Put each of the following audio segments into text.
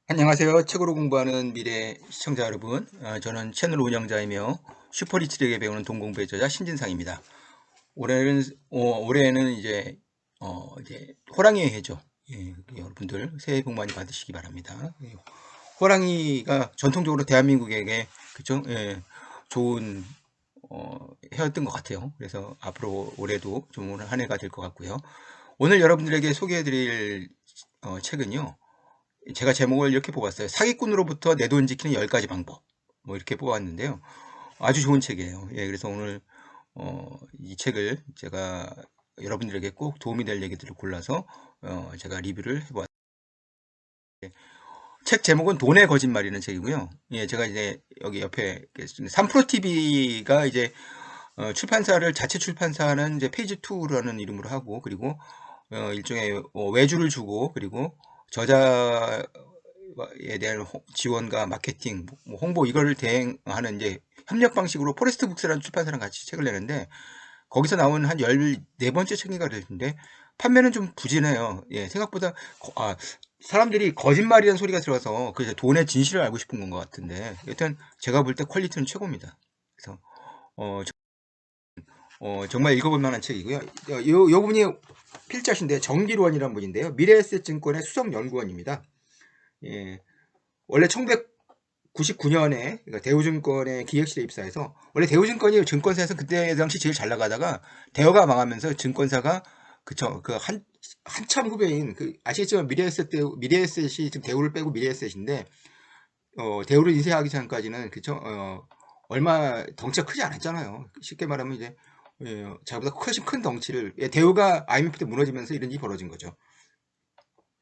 안녕하세요. 책으로 공부하는 미래 시청자 여러분. 저는 채널 운영자이며 슈퍼리치에게 배우는 동공부의 저자 신진상입니다. 올해는 이제 호랑이의 해죠. 예, 여러분들 새해 복 많이 받으시기 바랍니다. 예, 호랑이가 전통적으로 대한민국에게 그죠? 예, 좋은 해였던 것 같아요. 그래서 앞으로 올해도 좋은 한 해가 될 것 같고요. 오늘 여러분들에게 소개해드릴 책은요. 제가 제목을 이렇게 뽑았어요. 사기꾼으로부터 내 돈 지키는 10가지 방법. 뭐 이렇게 뽑았는데요. 아주 좋은 책이에요. 예, 그래서 오늘 이 책을 제가 여러분들에게 꼭 도움이 될 얘기들을 골라서 제가 리뷰를 해보았습니다. 책 제목은 돈의 거짓말이라는 책이고요. 예, 제가 이제 여기 옆에 3프로TV가 이제 출판사를 자체 출판사는 이제 페이지 2라는 이름으로 하고, 그리고 일종의 외주를 주고, 그리고 저자에 대한 지원과 마케팅, 뭐 홍보 이거를 대행하는 이제 협력 방식으로 포레스트 북스라는 출판사랑 같이 책을 내는데, 거기서 나온 한 14번째 책인가 그랬는데 판매는 좀 부진해요. 예, 생각보다 사람들이 거짓말이라는 소리가 들어서 그 돈의 진실을 알고 싶은 건 것 같은데, 여튼 제가 볼 때 퀄리티는 최고입니다. 그래서 정말 읽어볼 만한 책이고요. 요 분이 필자신데 정기로원이라는 분인데요. 미래에셋증권의 수석연구원입니다. 예, 원래 1999년에 그러니까 대우증권의 기획실에 입사해서, 원래 대우증권이 증권사에서 그때 당시 제일 잘 나가다가 대우가 망하면서 증권사가 그쵸 그 한참 후배인 아시겠지만 미래에셋이 지금 대우를 빼고 미래에셋인데, 대우를 인수하기 전까지는 그쵸 얼마 덩치가 크지 않았잖아요. 쉽게 말하면 이제 자기보다 훨씬 큰 덩치를, 대우가 IMF 때 무너지면서 이런 일이 벌어진 거죠.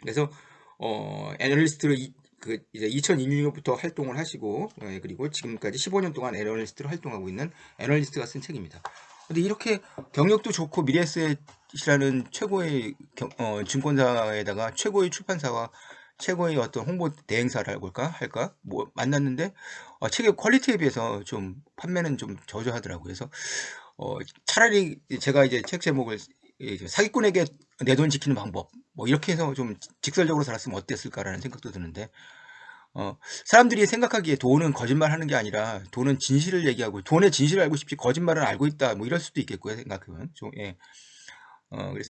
그래서 애널리스트로 이제 2002년부터 활동을 하시고, 그리고 지금까지 15년 동안 애널리스트로 활동하고 있는 애널리스트가 쓴 책입니다. 근데 이렇게 경력도 좋고 미래에셋이라는 최고의 증권사에다가 최고의 출판사와 최고의 어떤 홍보 대행사라고 할까 뭐 만났는데, 책의 퀄리티에 비해서 좀 판매는 좀 저조하더라고요. 그래서 차라리 제가 이제 책 제목을 사기꾼에게 내 돈 지키는 방법 뭐 이렇게 해서 좀 직설적으로 살았으면 어땠을까라는 생각도 드는데, 사람들이 생각하기에 돈은 거짓말하는 게 아니라 돈은 진실을 얘기하고, 돈의 진실을 알고 싶지 거짓말은 알고 있다 뭐 이럴 수도 있겠고요. 생각하면 좀 그래서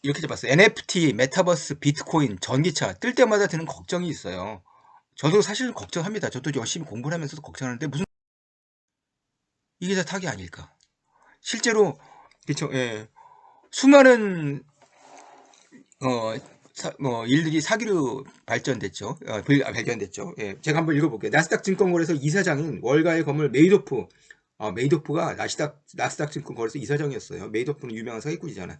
이렇게 잡았어요. NFT, 메타버스, 비트코인, 전기차 뜰 때마다 드는 걱정이 있어요. 저도 사실 걱정합니다. 저도 열심히 공부를 하면서도 걱정하는데, 무슨 이게 다 타기 아닐까? 실제로 그쵸, 예. 수많은 일들이 사기로 발전됐죠. 발견됐죠. 예, 제가 한번 읽어볼게요. 나스닥 증권거래소 이사장인 월가의 건물 메이도프. 메이도프가 나스닥 증권거래소 이사장이었어요. 메이도프는 유명한 사기꾼이잖아요.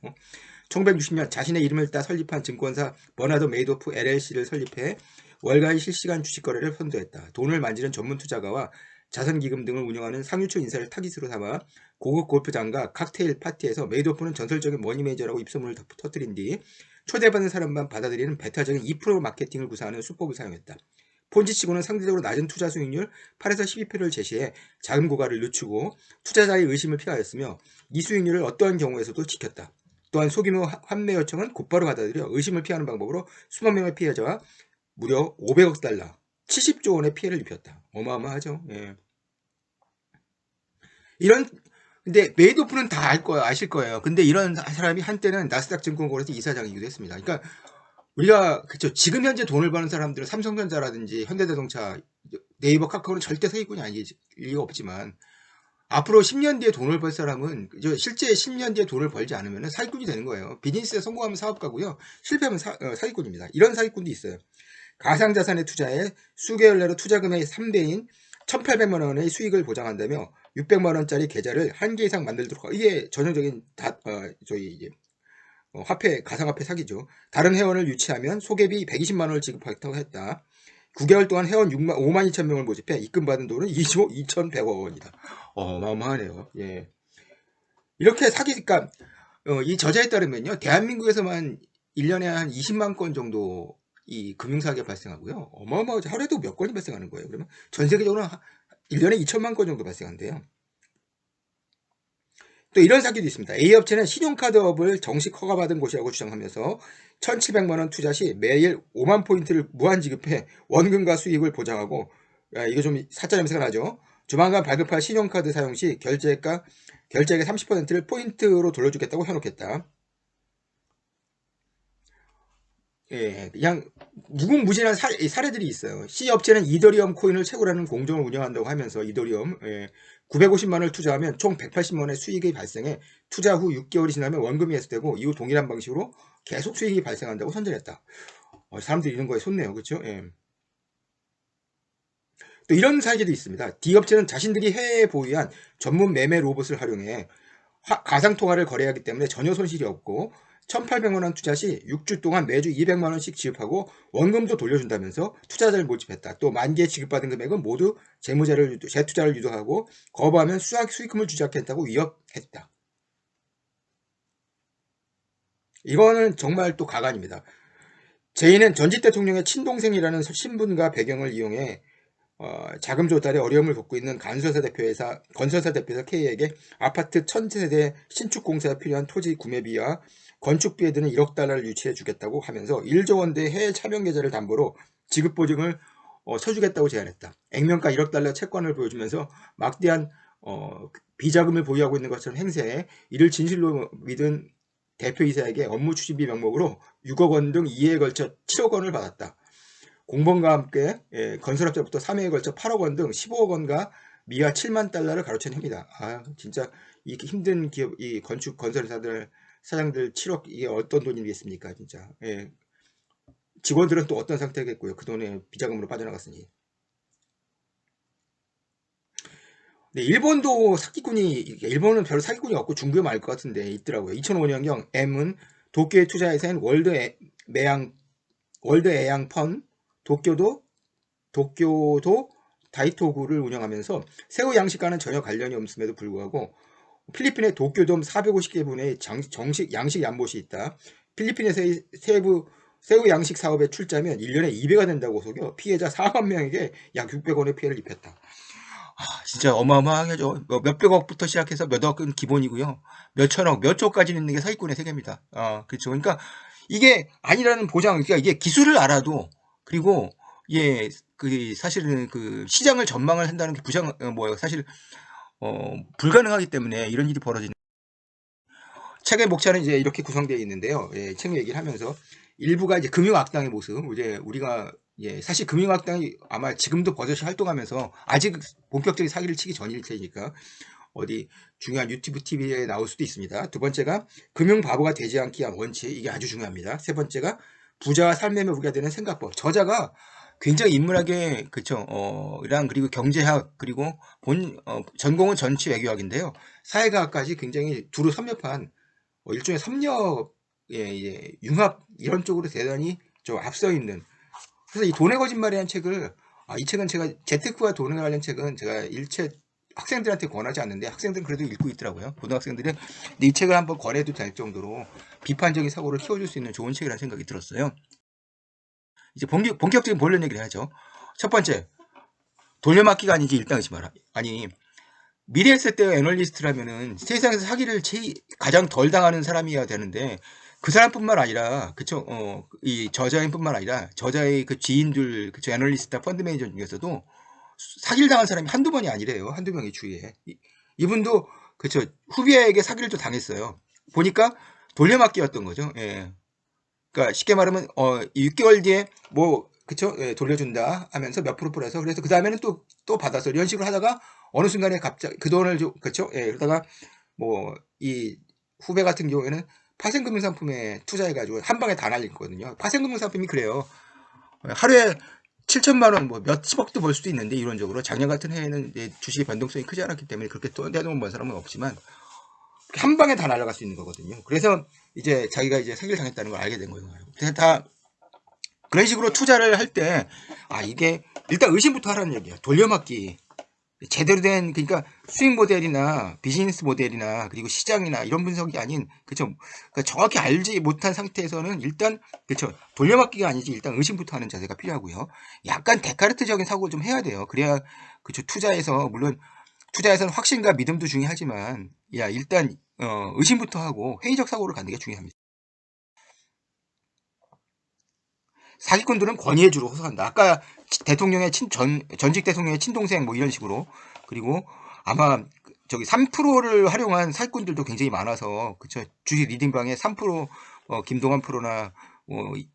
1960년 자신의 이름을 따 설립한 증권사 버나드 메이도프 LLC를 설립해 월가의 실시간 주식 거래를 선도했다. 돈을 만지는 전문 투자가와 자선기금 등을 운영하는 상류층 인사를 타깃으로 삼아 고급 골프장과 칵테일 파티에서 메이도프는 전설적인 머니 매니저라고 입소문을 터뜨린 뒤 초대받는 사람만 받아들이는 배타적인 2% 마케팅을 구사하는 수법을 사용했다. 폰지치고는 상대적으로 낮은 투자 수익률 8에서 12%를 제시해 자금 고갈을 늦추고 투자자의 의심을 피하였으며, 이 수익률을 어떠한 경우에서도 지켰다. 또한 소규모 환매 요청은 곧바로 받아들여 의심을 피하는 방법으로 수만 명의 피해자와 무려 500억 달러, 70조 원의 피해를 입혔다. 어마어마하죠. 예. 이런 근데 메이도프는 다 아실 거예요. 근데 이런 사람이 한때는 나스닥 증권거래소 이사장이기도 했습니다. 그러니까 우리가 그쵸, 지금 현재 돈을 버는 사람들은 삼성전자라든지 현대자동차, 네이버, 카카오는 절대 사기꾼이 아닐 리가 없지만, 앞으로 10년 뒤에 돈을 벌 사람은 실제 10년 뒤에 돈을 벌지 않으면 사기꾼이 되는 거예요. 비즈니스에 성공하면 사업가고요, 실패하면 사기꾼입니다. 이런 사기꾼도 있어요. 가상자산에 투자해 수개월 내로 투자금의 3배인 1,800만 원의 수익을 보장한다며 600만 원짜리 계좌를 한 개 이상 만들도록 하고, 이게 전형적인 화폐, 가상화폐 사기죠. 다른 회원을 유치하면 소개비 120만 원을 지급하겠다고 했다. 9개월 동안 회원 5만 2천 명을 모집해 입금받은 돈은 2조 2,100억 원이다. 어마어마하네요. 예. 이렇게 사기니까 이 저자에 따르면요, 대한민국에서만 1년에 한 20만 건 정도 이 금융사기가 발생하고요. 어마어마하죠. 하루에도 몇 건이 발생하는 거예요. 그러면 전 세계적으로 1년에 2천만 건 정도 발생한대요. 또 이런 사기도 있습니다. A업체는 신용카드업을 정식 허가받은 곳이라고 주장하면서 1,700만 원 투자 시 매일 5만 포인트를 무한 지급해 원금과 수익을 보장하고, 이거 좀 사짜 냄새가 나죠. 조만간 발급할 신용카드 사용 시 결제액의 30%를 포인트로 돌려주겠다고 해놓겠다. 예, 그냥 무궁무진한 사례들이 있어요. C업체는 이더리움 코인을 채굴하는 공정을 운영한다고 하면서 이더리움 950만 원을 투자하면 총 180만 원의 수익이 발생해 투자 후 6개월이 지나면 원금이 회수되고 이후 동일한 방식으로 계속 수익이 발생한다고 선전했다. 사람들이 이런 거에 솟네요. 그렇죠? 예. 또 이런 사례도 있습니다. D업체는 자신들이 해외에 보유한 전문 매매 로봇을 활용해 가상통화를 거래하기 때문에 전혀 손실이 없고 1,800만 원 투자 시 6주 동안 매주 200만 원씩 지급하고 원금도 돌려준다면서 투자자를 모집했다. 또 만기에 지급받은 금액은 모두 재투자를 유도하고 거부하면 수익금을 주지 않겠다고 위협했다. 이거는 정말 또 가관입니다. 제인은 전직 대통령의 친동생이라는 신분과 배경을 이용해 자금 조달에 어려움을 겪고 있는 건설사 대표회사 K에게 아파트 1,000세대 신축 공사에 필요한 토지 구매비와 건축비에 드는 1억 달러를 유치해 주겠다고 하면서 1조 원대의 해외 차명 계좌를 담보로 지급 보증을 쳐주겠다고 제안했다. 액면가 1억 달러 채권을 보여주면서 막대한 비자금을 보유하고 있는 것처럼 행세해 이를 진실로 믿은 대표이사에게 업무 추진비 명목으로 6억 원 등 2회에 걸쳐 7억 원을 받았다. 공범과 함께 건설업자부터 3회에 걸쳐 8억 원 등 15억 원과 미화 7만 달러를 가로챈 행위다. 진짜 이렇게 힘든 기업, 이 건설사들 사장들 7억, 이게 어떤 돈이겠습니까, 진짜. 예. 직원들은 또 어떤 상태겠고요. 그 돈에 비자금으로 빠져나갔으니. 네, 일본도 일본은 별로 사기꾼이 없고 중국에 많을 것 같은데 있더라고요. 2005년경 M은 도쿄에 투자해서인 월드 애양펀 도쿄도 다이토구를 운영하면서 새우 양식과는 전혀 관련이 없음에도 불구하고 필리핀의 도쿄돔 450개 분의 정식 양식 연못이 있다. 필리핀에서의 새우 양식 사업에 출자면 1년에 2배가 된다고 속여 피해자 4만 명에게 약 600원의 피해를 입혔다. 진짜 어마어마하죠. 몇백억부터 시작해서 몇 억은 기본이고요. 몇천억, 몇 조까지 있는 게 사기꾼의 세계입니다. 그렇죠. 그러니까 이게 아니라는 보장, 그러니까 이게 기술을 알아도, 그리고 사실은 그 시장을 전망을 한다는 게 사실 불가능하기 때문에 이런 일이 벌어지는. 책의 목차는 이제 이렇게 구성되어 있는데요. 책 얘기를 하면서 일부가 이제 금융악당의 모습, 이제 우리가 사실 금융악당이 아마 지금도 버젓이 활동하면서 아직 본격적인 사기를 치기 전일 테니까 어디 중요한 유튜브 TV에 나올 수도 있습니다. 두 번째가 금융 바보가 되지 않기 위한 원칙, 이게 아주 중요합니다. 세 번째가 부자와 삶의 무게가 되는 생각법. 저자가 굉장히 인문학의 그리고 경제학, 그리고 전공은 정치 외교학인데요. 사회과학까지 굉장히 두루 섭렵한 일종의 섭렵, 융합 이런 쪽으로 대단히 좀 앞서 있는. 그래서 이 돈의 거짓말이라는 책을 이 책은 제가 재테크와 돈에 관련 책은 제가 일체 학생들한테 권하지 않는데 학생들은 그래도 읽고 있더라고요. 고등학생들은. 근데 이 책을 한번 권해도 될 정도로 비판적인 사고를 키워줄 수 있는 좋은 책이라는 생각이 들었어요. 이제 본격적인 본론 얘기를 해야죠. 첫 번째, 돌려막기가 아니지 일당 의심하라. 아니, 미래에셋대 애널리스트라면은 세상에서 사기를 가장 덜 당하는 사람이어야 되는데 그 사람뿐만 아니라 이 저자인뿐만 아니라 저자의 그 지인들, 애널리스트나 펀드 매니저 중에서도 사기를 당한 사람이 한두 번이 아니래요. 한두 명이 주위에. 이분도 후배에게 사기를 또 당했어요. 보니까 돌려막기였던 거죠. 예. 그러니까 쉽게 말하면 6개월 뒤에 돌려준다 하면서 몇 프로 해서, 그래서 그 다음에는 또 받아서 이런 식으로 하다가 어느 순간에 갑자기 그 돈을 그러다가 이 후배 같은 경우에는 파생금융상품에 투자해가지고 한 방에 다 날리거든요. 파생금융상품이 그래요. 하루에 7천만 원, 몇십억도 벌 수도 있는데, 이론적으로 작년 같은 해에는 주식의 변동성이 크지 않았기 때문에 그렇게 또 내놓은 번 사람은 없지만 한 방에 다 날아갈 수 있는 거거든요. 그래서 이제 자기가 이제 사기를 당했다는 걸 알게 된 거예요. 그래서 다 그런 식으로 투자를 할 때 이게 일단 의심부터 하라는 얘기야. 돌려막기. 제대로 된, 그러니까 수익 모델이나 비즈니스 모델이나 그리고 시장이나 이런 분석이 아닌, 그러니까 정확히 알지 못한 상태에서는 일단 돌려막기가 아니지 일단 의심부터 하는 자세가 필요하고요. 약간 데카르트적인 사고를 좀 해야 돼요. 그래야 투자에서 물론 투자에서는 확신과 믿음도 중요하지만 야 일단 의심부터 하고 회의적 사고를 갖는 게 중요합니다. 사기꾼들은 권위해주로 호소한다. 아까 대통령의 전직 대통령의 친동생 뭐 이런 식으로. 그리고 아마 저기 3%를 활용한 사기꾼들도 굉장히 많아서 그쵸. 주식 리딩방에 3% 김동완 프로나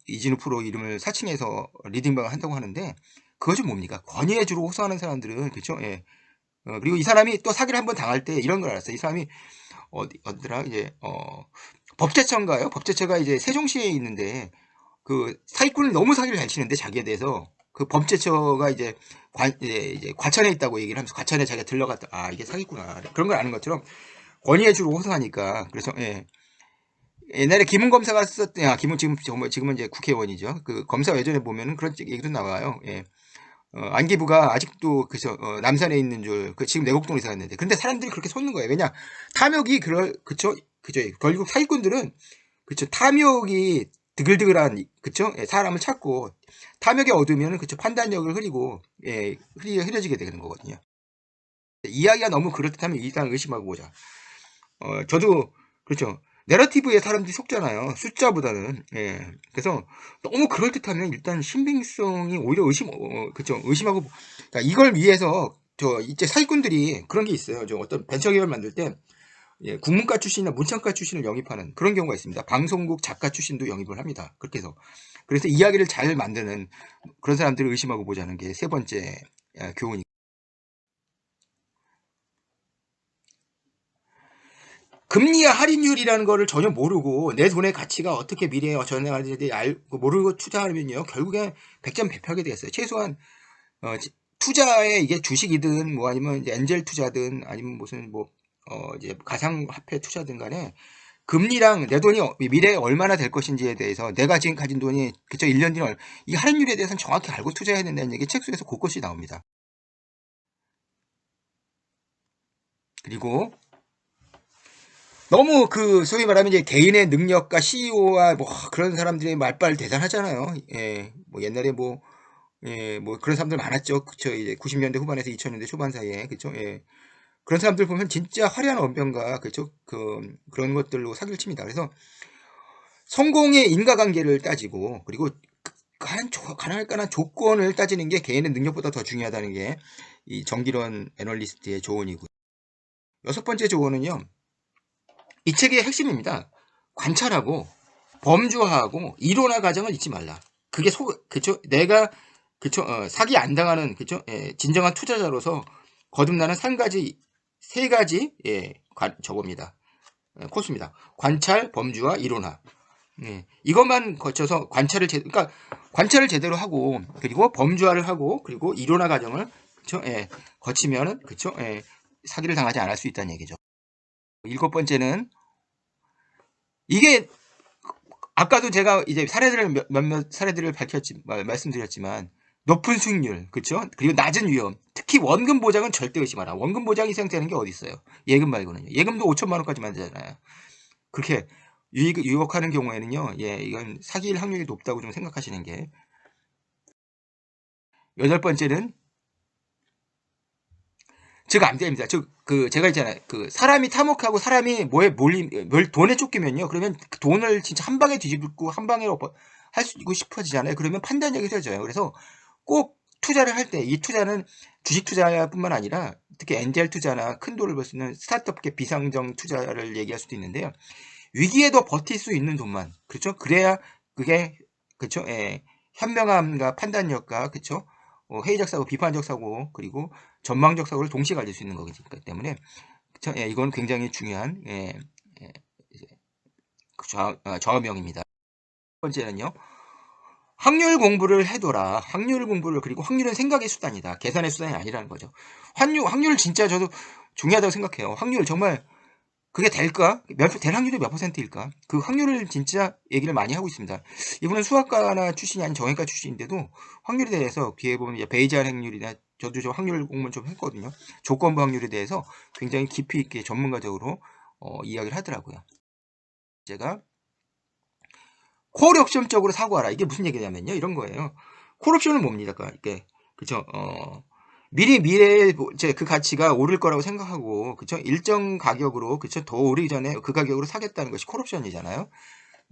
이진우 프로 이름을 사칭해서 리딩방을 한다고 하는데 그거 좀 뭡니까? 권위해주로 호소하는 사람들은 그쵸. 예. 그리고 이 사람이 또 사기를 한번 당할 때 이런 걸 알았어요. 이 사람이 어디더라 이제 법제처인가요? 법제처가 이제 세종시에 있는데 그 사기꾼을 너무 사기를 잘 치는데 자기에 대해서 그 범죄처가 이제 과천에 있다고 얘기를 하면서 과천에 자기가 들러갔다. 아 이게 사기구나. 그런 걸 아는 것처럼 권위해주로 호소하니까 그래서 예. 옛날에 김은 검사가 썼던 김은 지금은 이제 국회의원이죠. 그 검사 외전에 보면은 그런 얘기도 나와요. 예. 안기부가 아직도 그저 남산에 있는 줄 지금 내곡동에 살았는데 근데 사람들이 그렇게 솟는 거예요. 왜냐 탐욕이 그쵸 결국 사기꾼들은 그쵸 탐욕이 드글드글한 그쵸 예, 사람을 찾고 탐욕에 얻으면 그쵸 판단력을 흐리고 예, 흐려지게 되는 거거든요. 이야기가 너무 그렇다면 일단 의심하고 보자. 저도 그렇죠. 내러티브에 사람들이 속잖아요. 숫자보다는. 예. 그래서 너무 그럴듯하면 일단 신빙성이 오히려 그쵸. 의심하고, 그러니까 이걸 위해서 이제 사기꾼들이 그런 게 있어요. 어떤 벤처기업을 만들 때, 예, 국문과 출신이나 문창과 출신을 영입하는 그런 경우가 있습니다. 방송국 작가 출신도 영입을 합니다. 그렇게 해서. 그래서 이야기를 잘 만드는 그런 사람들을 의심하고 보자는 게 세 번째 교훈이. 금리와 할인율이라는 거를 전혀 모르고 내 돈의 가치가 어떻게 미래에 전해갈지 알고 모르고 투자하면요 결국에 백전백패하게 되겠어요. 최소한 투자에 이게 주식이든 뭐 아니면 이제 엔젤 투자든 아니면 무슨 뭐 이제 가상화폐 투자든 간에 금리랑 내 돈이 미래에 얼마나 될 것인지에 대해서 내가 지금 가진 돈이 그쵸 1년 뒤는 이 할인율에 대해서는 정확히 알고 투자해야 된다는 얘기 책 속에서 곳곳이 나옵니다. 그리고 너무 소위 말하면 이제 개인의 능력과 CEO와 뭐 그런 사람들의 말빨 대단하잖아요. 예, 뭐 옛날에 예, 뭐 그런 사람들 많았죠. 그쵸. 이제 90년대 후반에서 2000년대 초반 사이에. 그쵸. 예. 그런 사람들 보면 진짜 화려한 언변과 그쵸. 그런 것들로 사기를 칩니다. 그래서 성공의 인과관계를 따지고 그리고 가능할까나 조건을 따지는 게 개인의 능력보다 더 중요하다는 게 이 정기론 애널리스트의 조언이고요. 여섯 번째 조언은요. 이 책의 핵심입니다. 관찰하고 범주화하고 이론화 과정을 잊지 말라. 그게 그쵸? 내가 그쵸? 사기 안 당하는 그쵸? 예, 진정한 투자자로서 거듭나는 세 가지 예, 저겁니다. 코스입니다. 관찰, 범주화, 이론화. 예, 이것만 거쳐서 그러니까 관찰을 제대로 하고 그리고 범주화를 하고 그리고 이론화 과정을 그쵸? 예, 거치면은 그쵸? 예, 사기를 당하지 않을 수 있다는 얘기죠. 일곱 번째는 이게 아까도 제가 이제 몇몇 사례들을 말씀드렸지만 높은 수익률, 그렇죠? 그리고 낮은 위험. 특히 원금 보장은 절대 의심하라. 원금 보장이 생기는 게 어디 있어요? 예금 말고는요. 예금도 5천만 원까지만 되잖아요. 그렇게 유혹하는 경우에는요. 예, 이건 사기일 확률이 높다고 좀 생각하시는 게. 여덟 번째는 즉 안 됩니다. 제가 있잖아요. 사람이 탐욕하고 사람이 돈에 쫓기면요. 그러면 그 돈을 진짜 한 방에 뒤집고 한 방에 할 수 있고 싶어지잖아요. 그러면 판단력이 흐려져요. 그래서 꼭 투자를 할 때 이 투자는 주식 투자뿐만 아니라 특히 엔젤 투자나 큰 돈을 벌 수 있는 스타트업계 비상정 투자를 얘기할 수도 있는데요. 위기에도 버틸 수 있는 돈만 그렇죠? 그래야 그게 그렇죠? 예, 현명함과 판단력과 그렇죠? 회의적 사고, 비판적 사고 그리고 전망적 사고를 동시에 가질 수 있는 거기 때문에 그렇죠? 예, 이건 굉장히 중요한 좌우명입니다. 첫 번째는요. 확률 공부를 해둬라. 확률 공부를 그리고 확률은 생각의 수단이다. 계산의 수단이 아니라는 거죠. 확률 진짜 저도 중요하다고 생각해요. 확률 정말 그게 될까? 될 확률이 몇 퍼센트일까? 그 확률을 진짜 얘기를 많이 하고 있습니다. 이분은 수학과나 출신이 아닌 정형외과 출신인데도 확률에 대해서 뒤에 보면 이제 베이지안 확률이나 저도 저 확률 공부를 좀 했거든요. 조건부 확률에 대해서 굉장히 깊이 있게 전문가적으로 이야기를 하더라고요. 제가 콜옵션적으로 사고하라. 이게 무슨 얘기냐면요. 이런 거예요. 콜옵션은 뭡니까? 이게 그죠? 미래에 이제 그 가치가 오를 거라고 생각하고, 그쵸? 일정 가격으로, 그쵸? 더 오르기 전에 그 가격으로 사겠다는 것이 콜옵션이잖아요.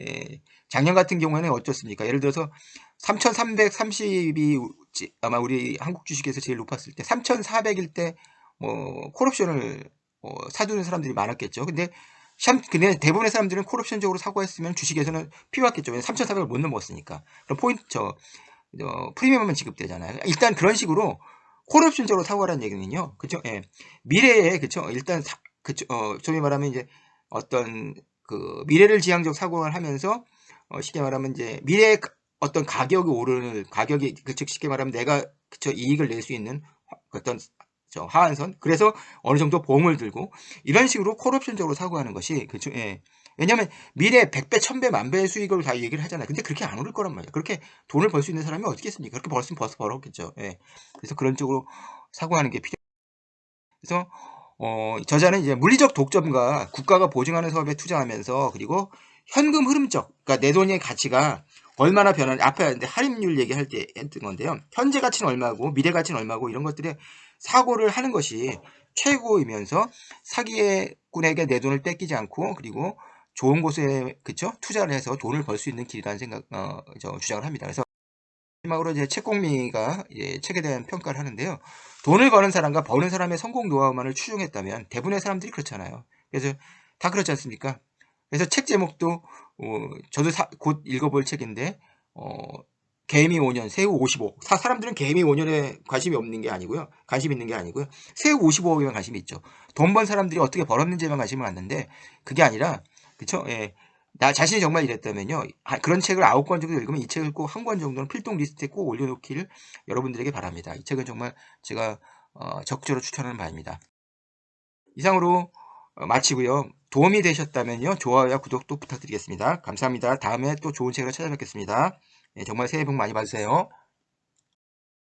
예, 작년 같은 경우에는 어떻습니까? 예를 들어서 3,330이 아마 우리 한국 주식에서 제일 높았을 때 3,400일 때 뭐 콜옵션을 사두는 사람들이 많았겠죠. 근데 대부분의 사람들은 콜옵션적으로 사고 했으면 주식에서는 필요했겠죠. 왜냐면 3,400을 못 넘었으니까. 그럼 프리미엄은 지급되잖아요. 일단 그런 식으로 콜옵션적으로 사고 하라는 얘기는요. 그쵸? 예. 미래에, 그쵸? 일단, 그쵸? 소위 말하면 이제 어떤 그 미래를 지향적 사고를 하면서 쉽게 말하면 이제 미래의 어떤 가격이 오르는 가격이 그즉 쉽게 말하면 내가 그쵸 이익을 낼 수 있는 어떤 하한선 그래서 어느 정도 보험을 들고 이런 식으로 콜옵션적으로 사고하는 것이 그쵸 예. 왜냐하면 미래 100배, 1000배, 만배의 수익을 다 얘기를 하잖아요. 근데 그렇게 안 오를 거란 말이에요. 그렇게 돈을 벌 수 있는 사람이 어떻게 있습니까? 그렇게 벌었으면 벌써 벌었겠죠. 예. 그래서 그런 쪽으로 사고하는 게 필요. 그래서 저자는 이제 물리적 독점과 국가가 보증하는 사업에 투자하면서 그리고 현금 흐름적, 그러니까 내 돈의 가치가 얼마나 변하는, 앞에 할인율 얘기할 때 했던 건데요. 현재 가치는 얼마고, 미래 가치는 얼마고, 이런 것들에 사고를 하는 것이 최고이면서 사기꾼에게 내 돈을 뺏기지 않고, 그리고 좋은 곳에, 그쵸? 투자를 해서 돈을 벌 수 있는 길이라는 주장을 합니다. 그래서 마지막으로 이제 책공미가 이제 책에 대한 평가를 하는데요. 돈을 버는 사람과 버는 사람의 성공 노하우만을 추종했다면 대부분의 사람들이 그렇잖아요. 그래서 다 그렇지 않습니까? 그래서 책 제목도 저도 곧 읽어볼 책인데 개미 5년, 새우 55. 사람들은 개미 5년에 관심이 없는 게 아니고요. 관심 있는 게 아니고요. 새우 55억에만 관심이 있죠. 돈 번 사람들이 어떻게 벌었는지에만 관심을 갖는데 그게 아니라 그쵸? 예. 나 자신이 정말 이랬다면요. 그런 책을 9권 정도 읽으면 이 책을 꼭 한 권 정도는 필독 리스트에 꼭 올려놓기를 여러분들에게 바랍니다. 이 책은 정말 제가 적극적으로 추천하는 바입니다. 이상으로 마치고요. 도움이 되셨다면요. 좋아요와 구독도 부탁드리겠습니다. 감사합니다. 다음에 또 좋은 책으로 찾아뵙겠습니다. 네, 정말 새해 복 많이 받으세요.